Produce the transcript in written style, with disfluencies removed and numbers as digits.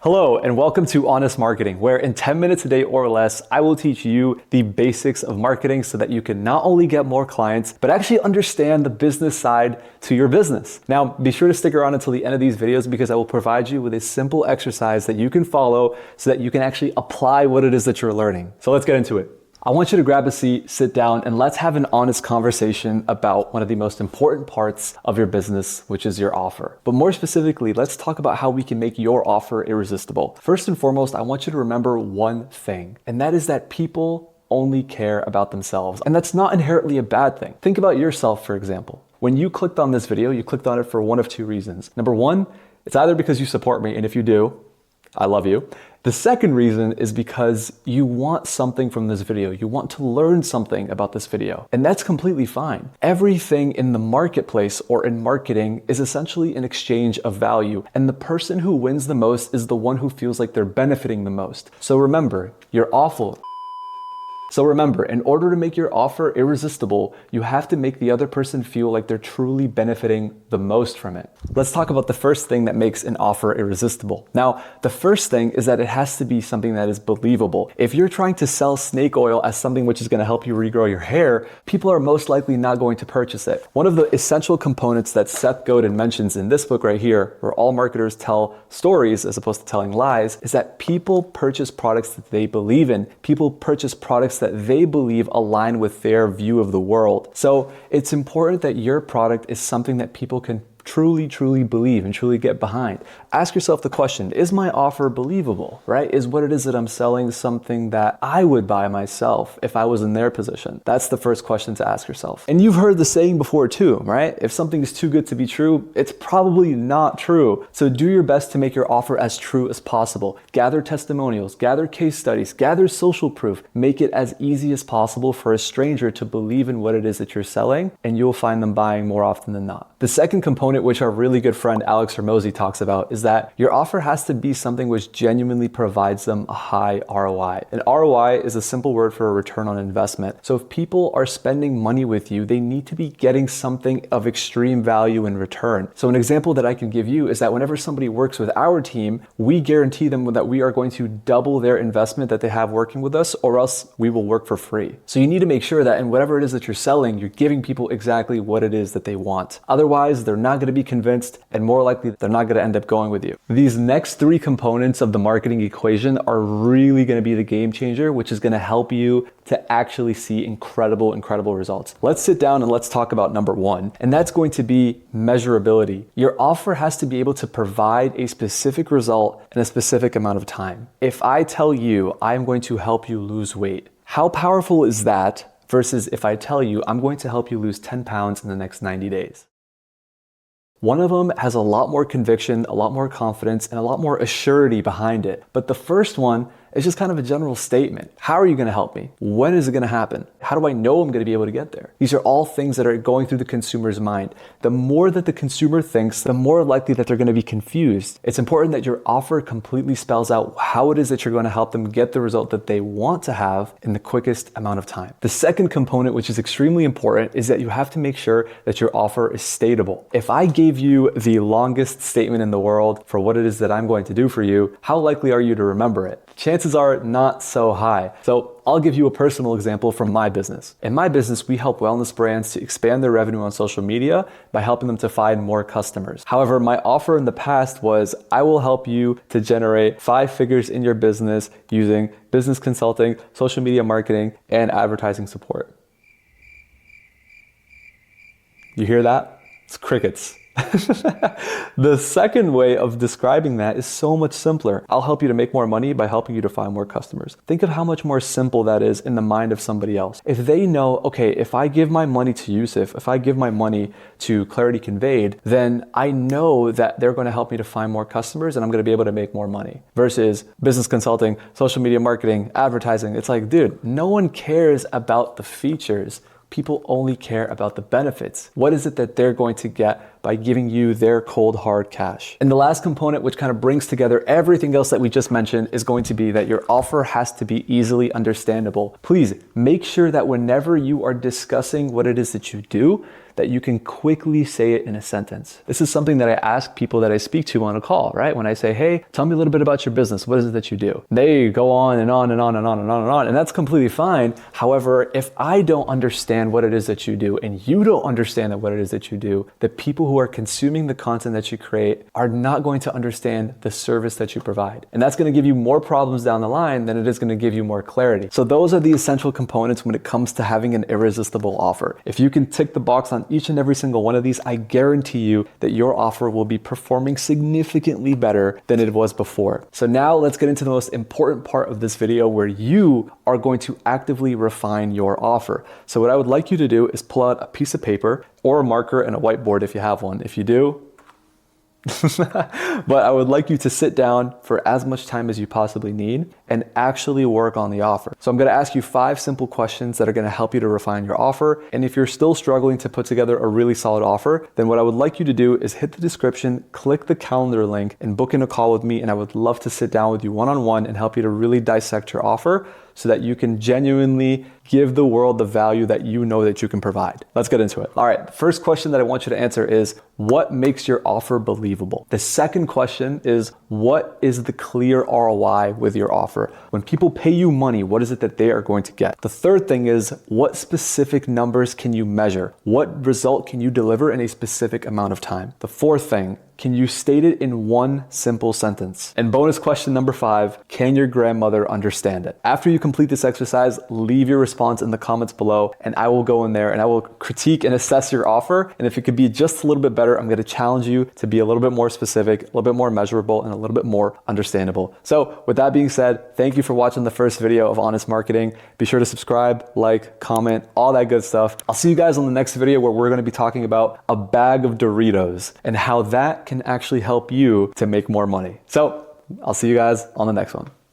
Hello and welcome to Honest Marketing, where in 10 minutes a day or less, I will teach you the basics of marketing so that you can not only get more clients, but actually understand the business side to your business. Now, be sure to stick around until the end of these videos because I will provide you with a simple exercise that you can follow so that you can actually apply what it is that you're learning. So let's get into it. I want you to grab a seat, sit down, and let's have an honest conversation about one of the most important parts of your business, which is your offer. But more specifically, let's talk about how we can make your offer irresistible. First and foremost, I want you to remember one thing, and that is that people only care about themselves. And that's not inherently a bad thing. Think about yourself, for example. When you clicked on this video, you clicked on it for one of two reasons. Number one, it's either because you support me, and if you do, I love you. The second reason is because you want something from this video. You want to learn something about this video. And that's completely fine. Everything in the marketplace or in marketing is essentially an exchange of value. And the person who wins the most is the one who feels like they're benefiting the most. So remember, you're awful. So remember, in order to make your offer irresistible, you have to make the other person feel like they're truly benefiting the most from it. Let's talk about the first thing that makes an offer irresistible. Now, the first thing is that it has to be something that is believable. If you're trying to sell snake oil as something which is going to help you regrow your hair, people are most likely not going to purchase it. One of the essential components that Seth Godin mentions in this book right here, where all marketers tell stories as opposed to telling lies, is that people purchase products that they believe in. People purchase products that they believe align with their view of the world. So it's important that your product is something that people can truly believe and truly get behind. Ask yourself the question, is my offer believable, right? Is what it is that I'm selling something that I would buy myself if I was in their position? That's the first question to ask yourself. And you've heard the saying before too, right? If something is too good to be true, it's probably not true. So do your best to make your offer as true as possible. Gather testimonials, gather case studies, gather social proof. Make it as easy as possible for a stranger to believe in what it is that you're selling, and you'll find them buying more often than not. The second component, which our really good friend Alex Hormozi talks about, is that your offer has to be something which genuinely provides them a high ROI. An ROI is a simple word for a return on investment. So if people are spending money with you, they need to be getting something of extreme value in return. So an example that I can give you is that whenever somebody works with our team, we guarantee them that we are going to double their investment that they have working with us, or else we will work for free. So you need to make sure that in whatever it is that you're selling, you're giving people exactly what it is that they want. Otherwise, they're not going to be convinced, and more likely they're not going to end up going with you. These next three components of the marketing equation are really going to be the game changer, which is going to help you to actually see incredible results. Let's sit down and let's talk about number one, and that's going to be measurability. Your offer has to be able to provide a specific result in a specific amount of time. If I tell you I'm going to help you lose weight, how powerful is that versus if I tell you I'm going to help you lose 10 pounds in the next 90 days? One of them has a lot more conviction, a lot more confidence, and a lot more assurity behind it. But the first one is just kind of a general statement. How are you going to help me? When is it going to happen? How do I know I'm going to be able to get there? These are all things that are going through the consumer's mind. The more that the consumer thinks, the more likely that they're going to be confused. It's important that your offer completely spells out how it is that you're going to help them get the result that they want to have in the quickest amount of time. The second component, which is extremely important, is that you have to make sure that your offer is stateable. If I gave you the longest statement in the world for what it is that I'm going to do for you, how likely are you to remember it? Chances are not so high. So I'll give you a personal example from my business. In my business, we help wellness brands to expand their revenue on social media by helping them to find more customers. However, my offer in the past was, I will help you to generate 5 figures in your business using business consulting, social media marketing, and advertising support. You hear that? It's crickets. The second way of describing that is so much simpler. I'll help you to make more money by helping you to find more customers. Think of how much more simple that is in the mind of somebody else. If they know, okay, if I give my money to Yusuf, if I give my money to Clarity Conveyed, then I know that they're going to help me to find more customers and I'm going to be able to make more money. Versus business consulting, social media marketing, advertising. It's like, dude, no one cares about the features. People only care about the benefits. What is it that they're going to get by giving you their cold hard cash? And the last component, which kind of brings together everything else that we just mentioned, is going to be that your offer has to be easily understandable. Please make sure that whenever you are discussing what it is that you do, that you can quickly say it in a sentence. This is something that I ask people that I speak to on a call, right? When I say, hey, tell me a little bit about your business. What is it that you do? They go on and on and on and on and on and on, and that's completely fine. However, if I don't understand what it is that you do and you don't understand what it is that you do, the people who are consuming the content that you create are not going to understand the service that you provide. And that's going to give you more problems down the line than it is going to give you more clarity. So those are the essential components when it comes to having an irresistible offer. If you can tick the box on each and every single one of these, I guarantee you that your offer will be performing significantly better than it was before. So now let's get into the most important part of this video where you are going to actively refine your offer. So what I would like you to do is pull out a piece of paper or a marker and a whiteboard if you have one. If you do, but I would like you to sit down for as much time as you possibly need and actually work on the offer. So I'm going to ask you 5 simple questions that are going to help you to refine your offer. And if you're still struggling to put together a really solid offer, then what I would like you to do is hit the description, click the calendar link, and book in a call with me. And I would love to sit down with you one-on-one and help you to really dissect your offer so that you can genuinely give the world the value that you know that you can provide. Let's get into it. All right, the first question that I want you to answer is, what makes your offer believable? The second question is, what is the clear ROI with your offer? When people pay you money, what is it that they are going to get? The third thing is, what specific numbers can you measure? What result can you deliver in a specific amount of time? The fourth thing, can you state it in one simple sentence? And bonus question number 5, can your grandmother understand it? After you complete this exercise, leave your response in the comments below and I will go in there and I will critique and assess your offer. And if it could be just a little bit better, I'm going to challenge you to be a little bit more specific, a little bit more measurable, and a little bit more understandable. So with that being said, thank you for watching the first video of Honest Marketing. Be sure to subscribe, like, comment, all that good stuff. I'll see you guys on the next video where we're going to be talking about a bag of Doritos and how that can actually help you to make more money. So I'll see you guys on the next one.